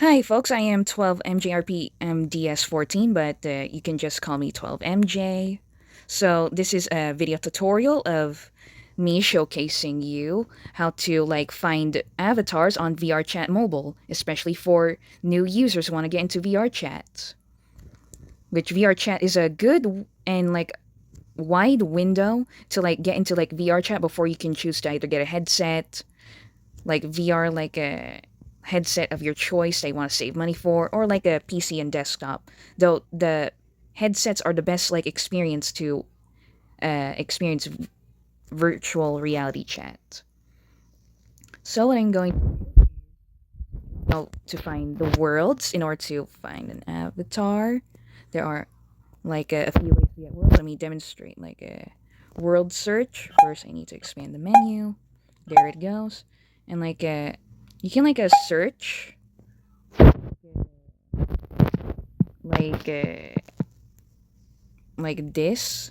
Hi folks, I am 12MJRPMDS14, but you can just call me 12MJ. So this is a video tutorial of me showcasing you how to find avatars on VrChat Mobile, especially for new users who want to get into VRChat. Which VRChat is a good and wide window to get into VRChat before you can choose to either get a headset, like VR, like a headset of your choice they want to save money for, or like a PC and desktop. Though the headsets are the best experience to experience virtual reality chat. So what I'm going to find the worlds in order to find an avatar. There are a few ways to get worlds. Let me demonstrate a world search. First, I need to expand the menu. There it goes. And you can search like uh, like this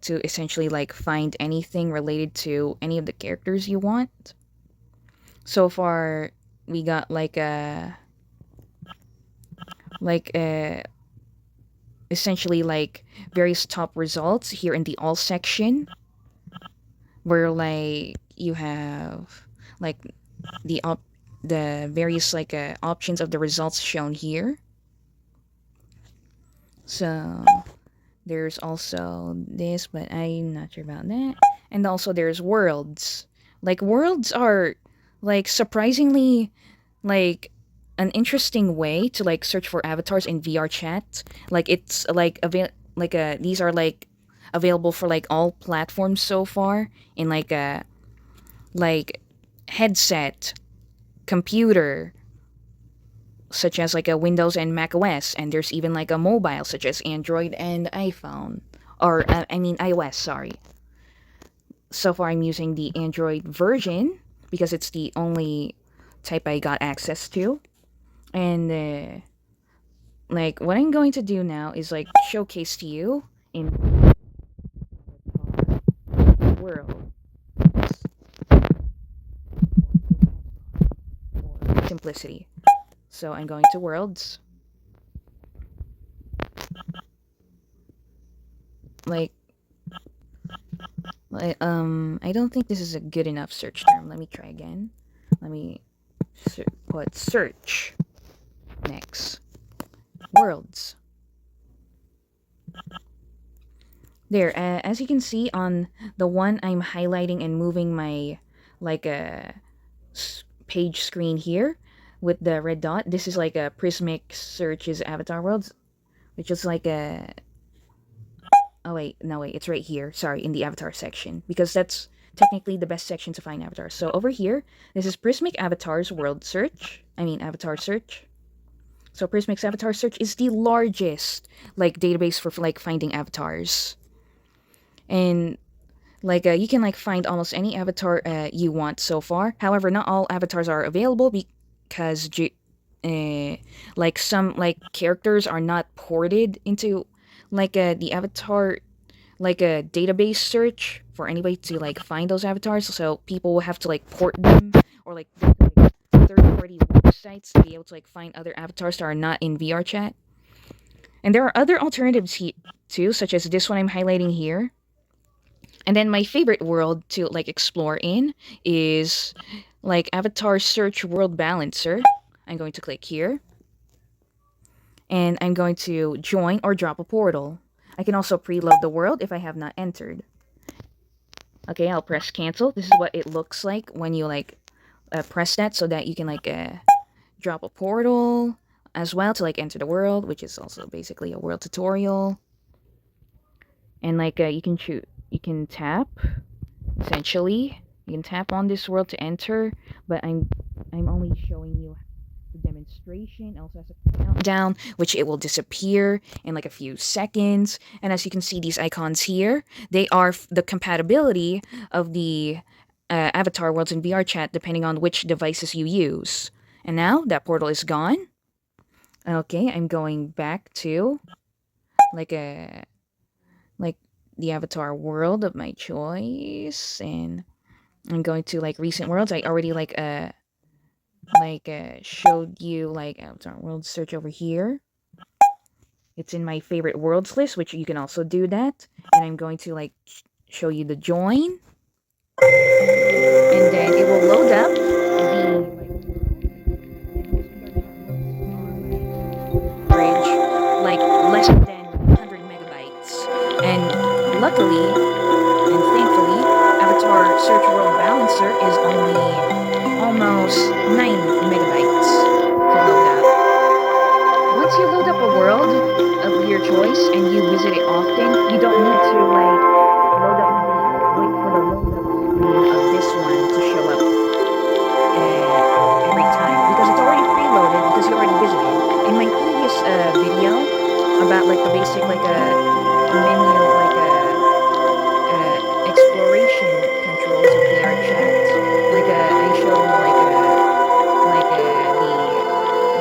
to essentially find anything related to any of the characters you want. So far, we got like a essentially various top results here in the all section, where you have like the various options of the results shown here. So there's also this, but I'm not sure about that. And also there's worlds. Worlds are surprisingly like an interesting way to search for avatars in VR chat. It's these are available for all platforms so far in a like headset, computer, such as a Windows and Mac OS, and there's even a mobile such as Android and iPhone, or I mean iOS. Sorry. So far, I'm using the Android version because it's the only type I got access to, and what I'm going to do now is showcase to you in world for simplicity. So I'm going to worlds. Like I don't think this is a good enough search term. Let me try again. Let me put search next. Worlds. There, as you can see on the one I'm highlighting and moving my page screen here with the red dot. This is a Prismic Search's Avatar Worlds, which is oh wait, no wait, it's right here. Sorry, in the avatar section, because that's technically the best section to find avatars. So over here, this is Prismic Avatars World Search. I mean Avatar Search. So Prismic's Avatar Search is the largest database for finding avatars, and you can find almost any avatar you want so far. However, not all avatars are available because some characters are not ported into the avatar a database search for anybody to find those avatars. So people will have to port them, or go to third-party websites to be able to find other avatars that are not in VRChat. And there are other alternatives too, such as this one I'm highlighting here. And then my favorite world to explore in is Avatar Search World Balancer. I'm going to click here, and I'm going to join or drop a portal. I can also preload the world if I have not entered. Okay, I'll press cancel. This is what it looks like when you press that, so that you can drop a portal as well to enter the world, which is also basically a world tutorial. And you can tap, essentially you can tap on this world to enter, but I'm only showing you the demonstration. It also has a countdown, which it will disappear in a few seconds. And as you can see, these icons here, they are the compatibility of the avatar worlds in VRChat depending on which devices you use. And now that portal is gone. Okay, I'm going back to the avatar world of my choice, and I'm going to recent worlds. I already like showed you like avatar world search over here. It's in my favorite worlds list, which you can also do that. And I'm going to like show you the join, and then it will load up the bridge like less than 100 megabytes. And luckily and thankfully, Avatar Search World Balancer is only almost 9 megabytes to load up. Once you load up a world of your choice and you visit it often, you don't need to like load up wait for the load up screen of this one to show up every time because it's already preloaded because you already visited. In my previous video about like the basic like a menu like a exploration controls of VrChat, like I showed you like the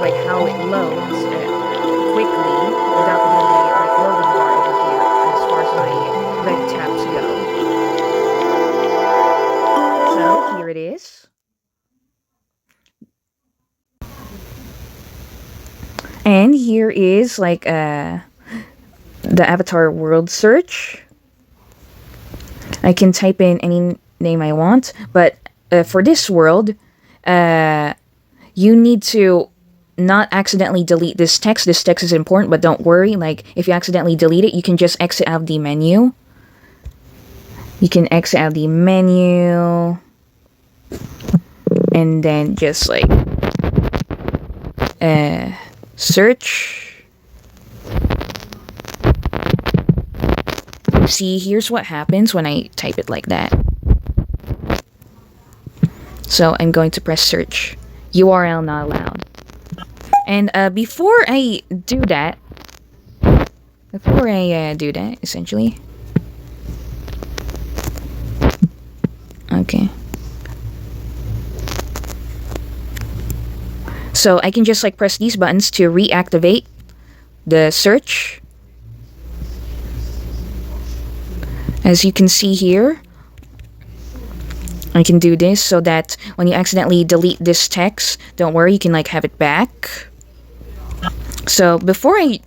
like how it loads quickly without the like loading bar over here as far as my red tabs go. So here it is. And here is like the avatar world search. I can type in any name I want, but for this world, you need to not accidentally delete this text. This text is important, but don't worry. Like, if you accidentally delete it, you can just exit out of the menu. You can exit out of the menu. And then just, like, search. See, here's what happens when I type it like that. So I'm going to press search. URL not allowed. And before I do that, essentially. Okay. So I can just like press these buttons to reactivate the search. As you can see here, I can do this so that when you accidentally delete this text, don't worry, you can like have it back. So before I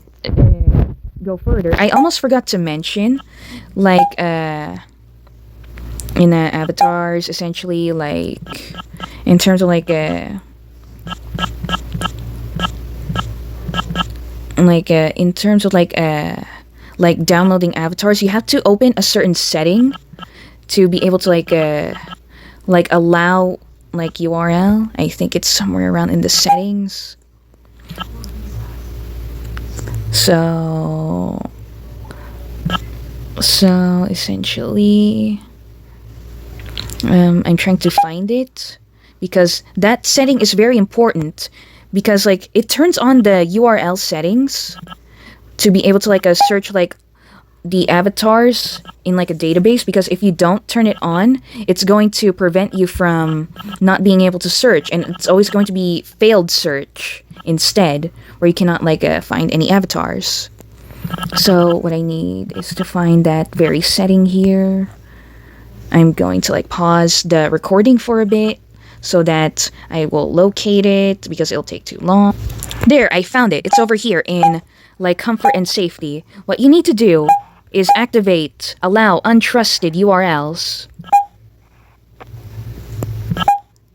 go further, I almost forgot to mention, like in avatars, essentially, like in terms of like in terms of like downloading avatars, you have to open a certain setting to be able to like allow like URL. I think it's somewhere around in the settings. So essentially, I'm trying to find it because that setting is very important because like it turns on the URL settings to be able to like search like the avatars in like a database, because if you don't turn it on, it's going to prevent you from not being able to search, and it's always going to be failed search instead, where you cannot like find any avatars. So what I need is to find that very setting here. I'm going to like pause the recording for a bit so that I will locate it because it'll take too long. There, I found it. It's over here in like comfort and safety. What you need to do is activate allow untrusted URLs.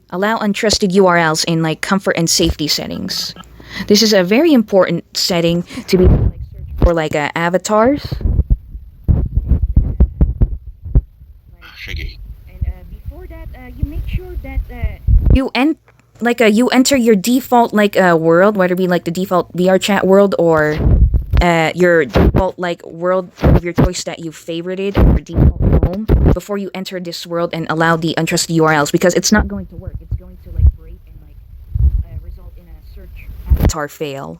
Allow untrusted URLs in like comfort and safety settings. This is a very important setting to be able to like search for like avatars. And before that, you make sure that you enter your default like world, whether it be like the default VrChat world or your default like world of your choice that you favorited, or default home, before you enter this world and allow the untrusted URLs, because it's not going to work. It's going to like break and like result in a search avatar fail.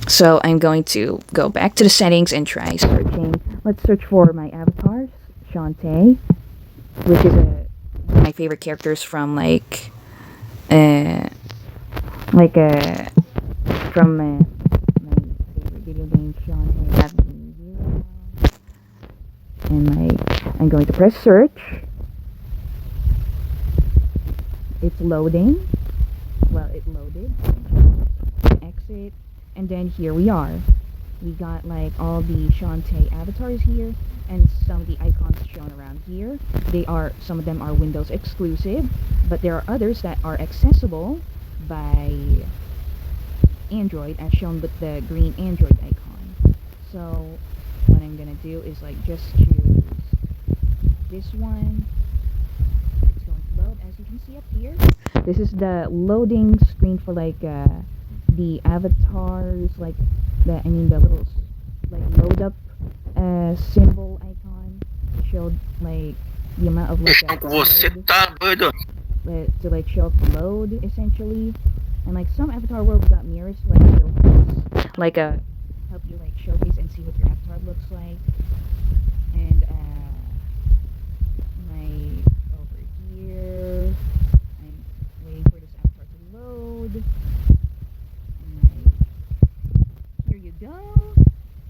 So I'm going to go back to the settings and try searching. Let's search for my avatars, Shantae, which is one of my favorite characters from from my favorite video game, Shantae. And I'm going to press search. it's loading. Well, it loaded. Exit. And then here we are. We got like all the Shantae avatars here, and some of the icons shown around here. Some of them are Windows exclusive, but there are others that are accessible by Android, as shown with the green Android icon. So what I'm gonna do is like just choose this one. It's going to load, as you can see up here. This is the loading screen for like the avatars, like the little like load up symbol icon. It showed like the amount of like Você tá doido? to like show up the load essentially. And like some avatar worlds got mirrors to like showcase, like help you like showcase and see what your avatar looks like. And like over here, I'm waiting for this avatar to load. And like, here you go.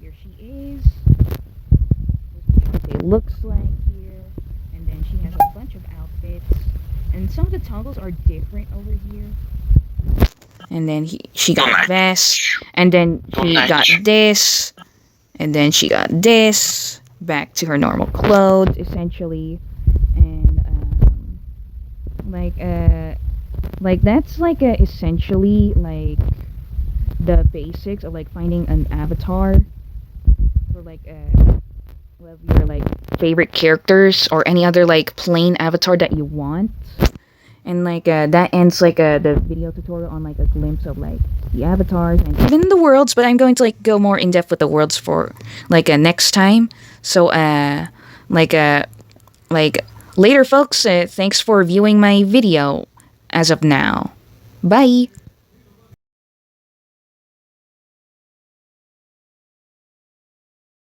Here she is. This is what it looks like here. And then she has a bunch of outfits. And some of the toggles are different over here. And then she got a vest, and then she got this, and then she got this, back to her normal clothes, essentially. And like that's like essentially like the basics of like finding an avatar for like one of your like favorite characters or any other like plain avatar that you want. And like that ends like the video tutorial on like a glimpse of like the avatars and even the worlds, but I'm going to like go more in depth with the worlds for like next time. So like later folks, thanks for viewing my video as of now. Bye.